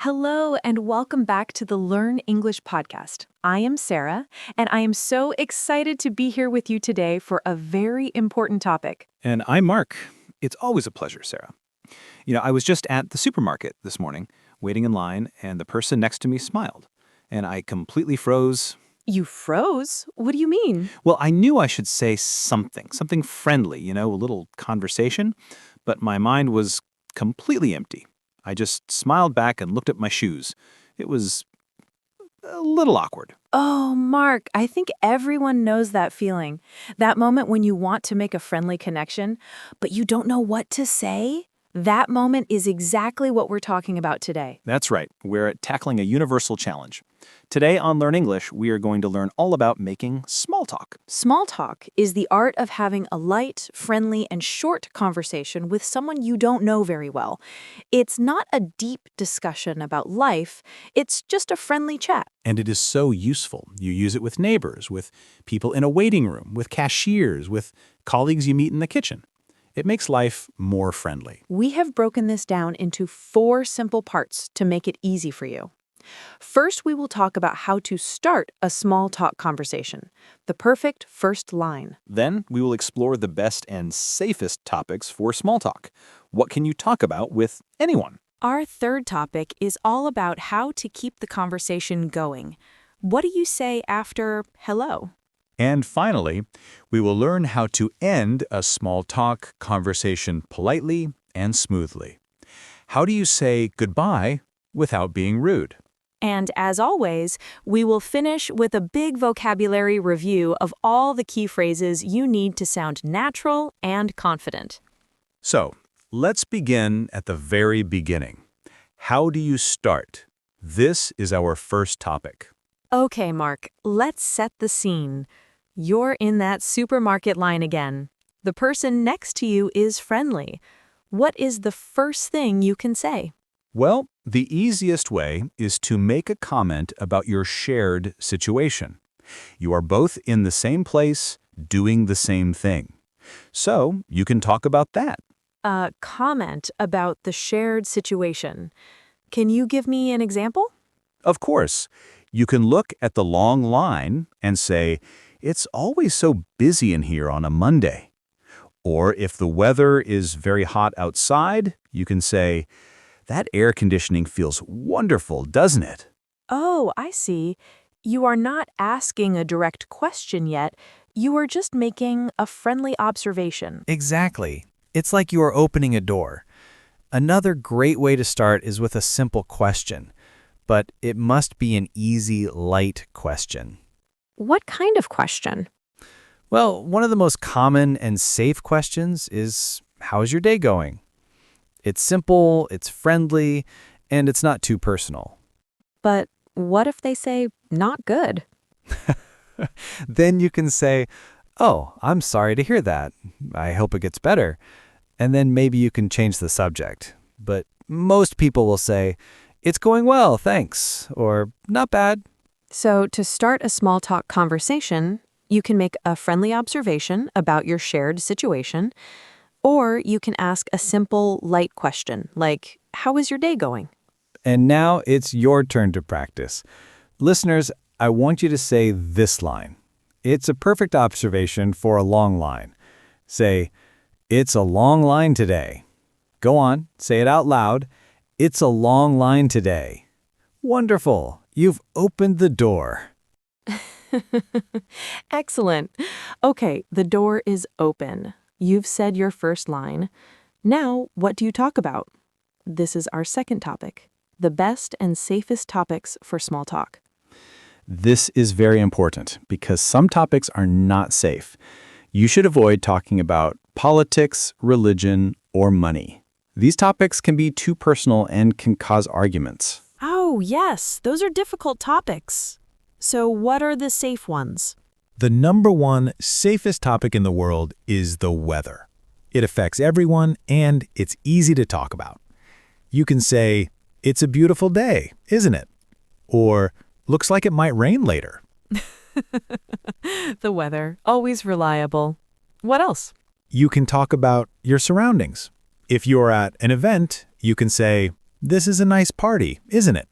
Hello, and welcome back to the Learn English podcast. I am Sarah, and I am so excited to be here with you today for a very important topic. And I'm Mark. It's always a pleasure, Sarah. I was just at the supermarket this morning, waiting in line, and the person next to me smiled. And I completely froze. You froze? What do you mean? Well, I knew I should say something friendly, a little conversation, but my mind was completely empty. I just smiled back and looked at my shoes. It was a little awkward. Oh, Mark, I think everyone knows that feeling. That moment when you want to make a friendly connection, but you don't know what to say. That moment is exactly what we're talking about today. That's right. We're tackling a universal challenge. Today on Learn English, we are going to learn all about making small talk. Small talk is the art of having a light, friendly, and short conversation with someone you don't know very well. It's not a deep discussion about life, it's just a friendly chat. And it is so useful. You use it with neighbors, with people in a waiting room, with cashiers, with colleagues you meet in the kitchen. It makes life more friendly. We have broken this down into 4 simple parts to make it easy for you. First, we will talk about how to start a small talk conversation, the perfect first line. Then we will explore the best and safest topics for small talk. What can you talk about with anyone? Our third topic is all about how to keep the conversation going. What do you say after hello? And finally, we will learn how to end a small talk conversation politely and smoothly. How do you say goodbye without being rude? And as always, we will finish with a big vocabulary review of all the key phrases you need to sound natural and confident. So, let's begin at the very beginning. How do you start? This is our first topic. Okay, Mark, let's set the scene. You're in that supermarket line again. The person next to you is friendly. What is the first thing you can say? Well, the easiest way is to make a comment about your shared situation. You are both in the same place, doing the same thing. So, you can talk about that. A comment about the shared situation. Can you give me an example? Of course, you can look at the long line and say, "It's always so busy in here on a Monday." Or if the weather is very hot outside, you can say, "That air conditioning feels wonderful, doesn't it?" Oh, I see. You are not asking a direct question yet. You are just making a friendly observation. Exactly. It's like you are opening a door. Another great way to start is with a simple question, but it must be an easy, light question. What kind of question? Well, one of the most common and safe questions is, how's your day going? It's simple, it's friendly, and it's not too personal. But what if they say, not good? Then you can say, oh, I'm sorry to hear that. I hope it gets better. And then maybe you can change the subject. But most people will say, it's going well, thanks, or not bad. So to start a small talk conversation, you can make a friendly observation about your shared situation, or you can ask a simple, light question like, how is your day going? And now it's your turn to practice. Listeners, I want you to say this line. It's a perfect observation for a long line. Say, it's a long line today. Go on, say it out loud. It's a long line today. Wonderful. You've opened the door. Excellent. Okay, the door is open. You've said your first line. Now, what do you talk about? This is our second topic, the best and safest topics for small talk. This is very important because some topics are not safe. You should avoid talking about politics, religion, or money. These topics can be too personal and can cause arguments. Oh, yes, those are difficult topics. So what are the safe ones? The number one safest topic in the world is the weather. It affects everyone, and it's easy to talk about. You can say, it's a beautiful day, isn't it? Or, looks like it might rain later. The weather, always reliable. What else? You can talk about your surroundings. If you're at an event, you can say, This is a nice party, isn't it?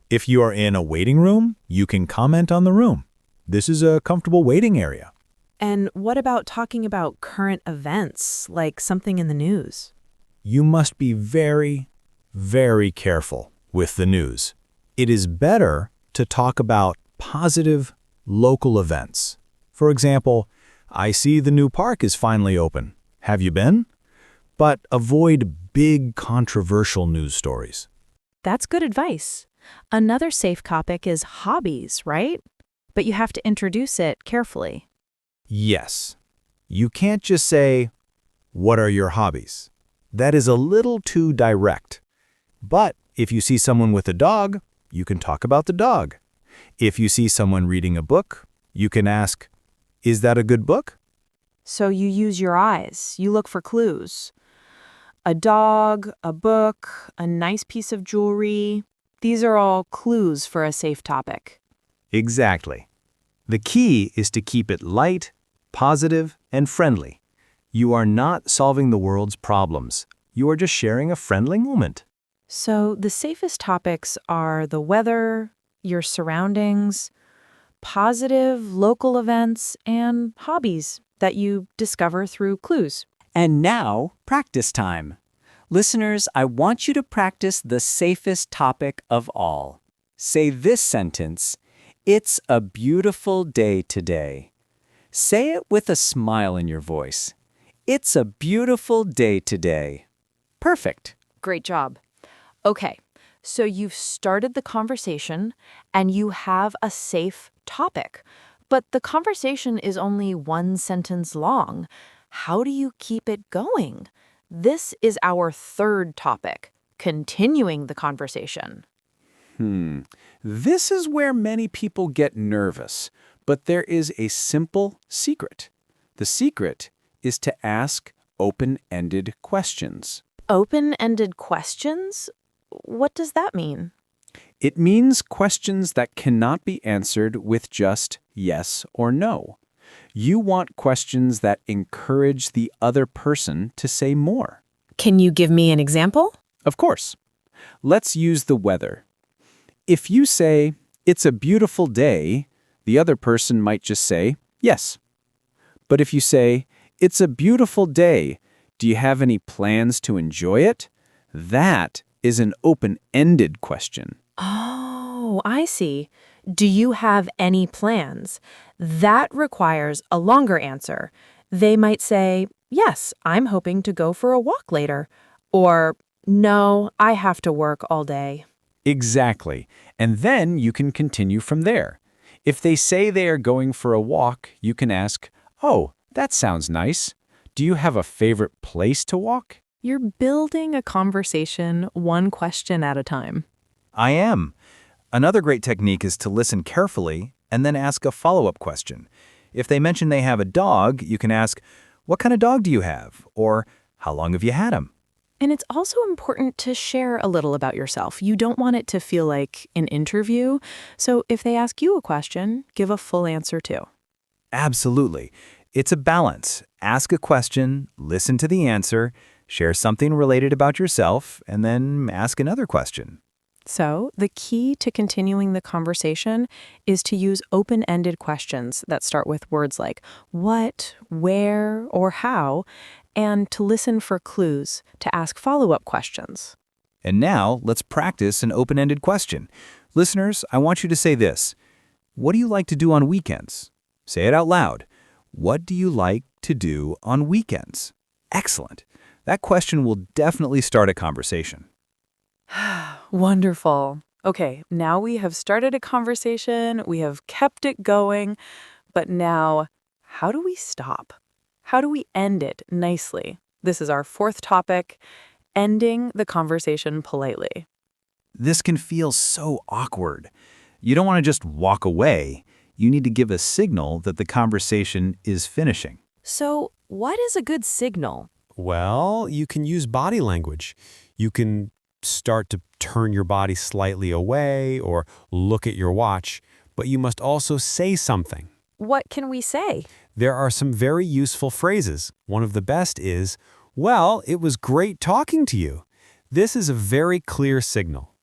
If you are in a waiting room, you can comment on the room. This is a comfortable waiting area. And what about talking about current events, like something in the news? You must be very, very careful with the news. It is better to talk about positive local events. For example, I see the new park is finally open. Have you been? But avoid big controversial news stories. That's good advice. Another safe topic is hobbies, right? But you have to introduce it carefully. Yes. You can't just say, "What are your hobbies?" That is a little too direct. But if you see someone with a dog, you can talk about the dog. If you see someone reading a book, you can ask, "Is that a good book?" So you use your eyes. You look for clues. A dog, a book, a nice piece of jewelry. These are all clues for a safe topic. Exactly. The key is to keep it light, positive, and friendly. You are not solving the world's problems. You are just sharing a friendly moment. So the safest topics are the weather, your surroundings, positive local events, and hobbies that you discover through clues. And now, practice time. Listeners, I want you to practice the safest topic of all. Say this sentence, "It's a beautiful day today." Say it with a smile in your voice. It's a beautiful day today. Perfect. Great job. Okay, so you've started the conversation and you have a safe topic, but the conversation is only one sentence long. How do you keep it going? This is our third topic, continuing the conversation. This is where many people get nervous, but there is a simple secret. The secret is to ask open-ended questions. Open-ended questions? What does that mean? It means questions that cannot be answered with just yes or no. You want questions that encourage the other person to say more. Can you give me an example? Of course. Let's use the weather. If you say, "It's a beautiful day," the other person might just say, "Yes." But if you say, "It's a beautiful day, do you have any plans to enjoy it?" That is an open-ended question. Oh, I see. Do you have any plans? That requires a longer answer. They might say, "Yes, I'm hoping to go for a walk later." Or, "No, I have to work all day." Exactly. And then you can continue from there. If they say they are going for a walk, you can ask, "Oh, that sounds nice. Do you have a favorite place to walk?" You're building a conversation one question at a time. I am. Another great technique is to listen carefully and then ask a follow-up question. If they mention they have a dog, you can ask, "What kind of dog do you have?" Or, "How long have you had him?" And it's also important to share a little about yourself. You don't want it to feel like an interview. So if they ask you a question, give a full answer too. Absolutely. It's a balance. Ask a question, listen to the answer, share something related about yourself, and then ask another question. So the key to continuing the conversation is to use open-ended questions that start with words like what, where, or how, and to listen for clues to ask follow-up questions. And now, let's practice an open-ended question. Listeners, I want you to say this. What do you like to do on weekends? Say it out loud. What do you like to do on weekends? Excellent. That question will definitely start a conversation. Wonderful. Okay, now we have started a conversation, we have kept it going, but now, how do we stop? How do we end it nicely? This is our fourth topic, ending the conversation politely. This can feel so awkward. You don't want to just walk away. You need to give a signal that the conversation is finishing. So, what is a good signal? Well, you can use body language. You can start to turn your body slightly away or look at your watch, but you must also say something. What can we say? There are some very useful phrases. One of the best is, "Well, it was great talking to you." This is a very clear signal.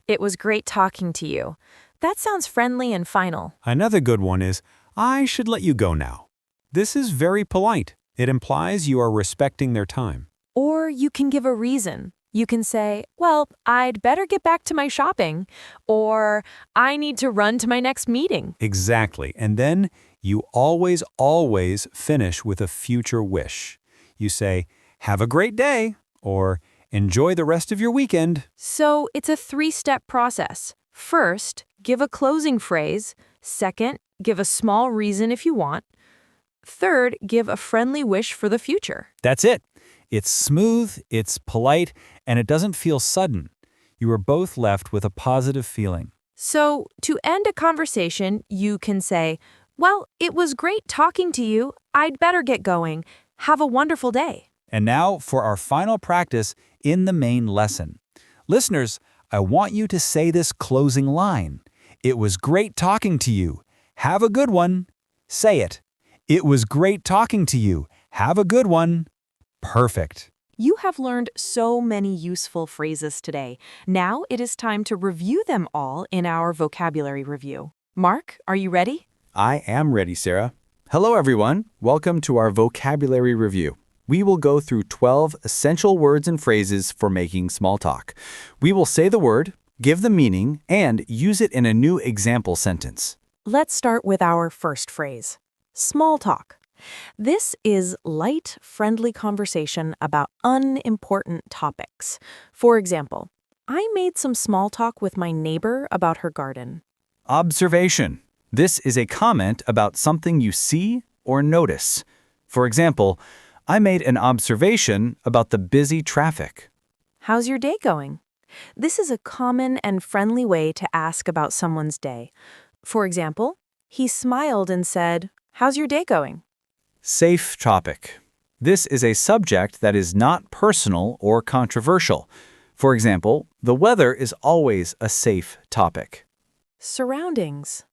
It was great talking to you. That sounds friendly and final. Another good one is, I should let you go now. This is very polite. It implies you are respecting their time. Or you can give a reason. You can say, well, I'd better get back to my shopping, or I need to run to my next meeting. Exactly. And then you always finish with a future wish. You say, have a great day, or enjoy the rest of your weekend. So it's a 3-step process. First, give a closing phrase. Second, give a small reason if you want. Third, give a friendly wish for the future. That's it. It's smooth, it's polite, and it doesn't feel sudden. You are both left with a positive feeling. So, to end a conversation, you can say, well, it was great talking to you. I'd better get going. Have a wonderful day. And now for our final practice in the main lesson. Listeners, I want you to say this closing line. It was great talking to you. Have a good one. Say it. It was great talking to you. Have a good one. Perfect. You have learned so many useful phrases today. Now it is time to review them all in our vocabulary review. Mark, are you ready? I am ready, Sarah. Hello, everyone. Welcome to our vocabulary review. We will go through 12 essential words and phrases for making small talk. We will say the word, give the meaning, and use it in a new example sentence. Let's start with our first phrase, small talk. This is light, friendly conversation about unimportant topics. For example, I made some small talk with my neighbor about her garden. Observation. This is a comment about something you see or notice. For example, I made an observation about the busy traffic. How's your day going? This is a common and friendly way to ask about someone's day. For example, he smiled and said, "How's your day going?" Safe topic. This is a subject that is not personal or controversial. For example, the weather is always a safe topic. Surroundings.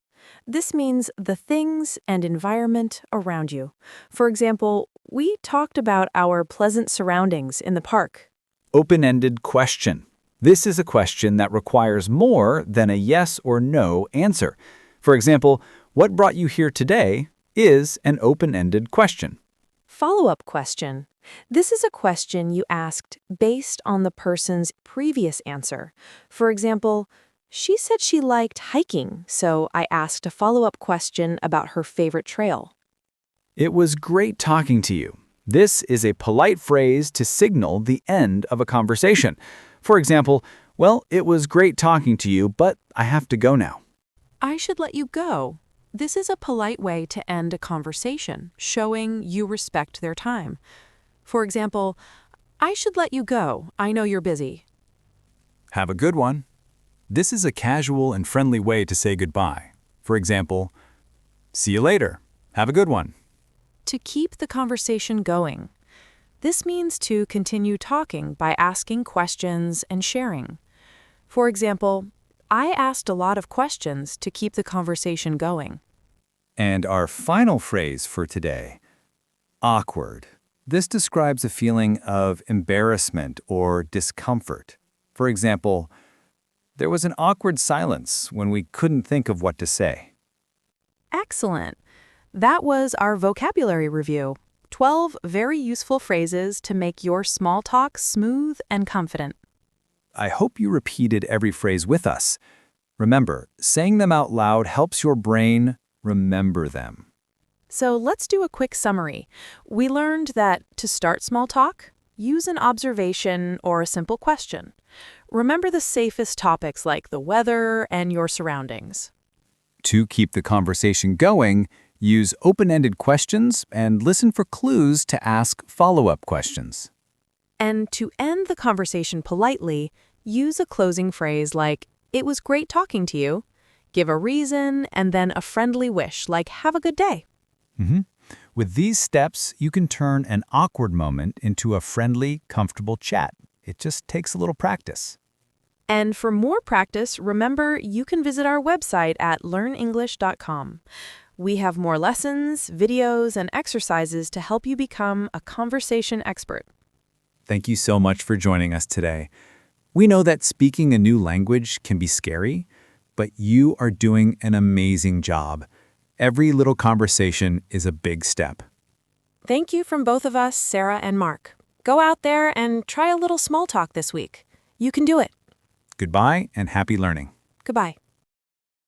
This means the things and environment around you. For example, we talked about our pleasant surroundings in the park. Open-ended question. This is a question that requires more than a yes or no answer. For example, what brought you here today is an open-ended question. Follow-up question. This is a question you asked based on the person's previous answer. For example, she said she liked hiking, so I asked a follow-up question about her favorite trail. It was great talking to you. This is a polite phrase to signal the end of a conversation. For example, well, it was great talking to you, but I have to go now. I should let you go. This is a polite way to end a conversation, showing you respect their time. For example, I should let you go. I know you're busy. Have a good one. This is a casual and friendly way to say goodbye. For example, see you later. Have a good one. To keep the conversation going. This means to continue talking by asking questions and sharing. For example, I asked a lot of questions to keep the conversation going. And our final phrase for today, awkward. This describes a feeling of embarrassment or discomfort. For example, there was an awkward silence when we couldn't think of what to say. Excellent. That was our vocabulary review. 12 very useful phrases to make your small talk smooth and confident. I hope you repeated every phrase with us. Remember, saying them out loud helps your brain remember them. So let's do a quick summary. We learned that to start small talk, use an observation or a simple question. Remember the safest topics like the weather and your surroundings. To keep the conversation going, use open-ended questions and listen for clues to ask follow-up questions. And to end the conversation politely, use a closing phrase like, "It was great talking to you." Give a reason and then a friendly wish like, "Have a good day." With these steps, you can turn an awkward moment into a friendly, comfortable chat. It just takes a little practice. And for more practice, remember you can visit our website at learnenglish.com. We have more lessons, videos, and exercises to help you become a conversation expert. Thank you so much for joining us today. We know that speaking a new language can be scary, but you are doing an amazing job. Every little conversation is a big step. Thank you from both of us, Sarah and Mark. Go out there and try a little small talk this week. You can do it. Goodbye and happy learning. Goodbye.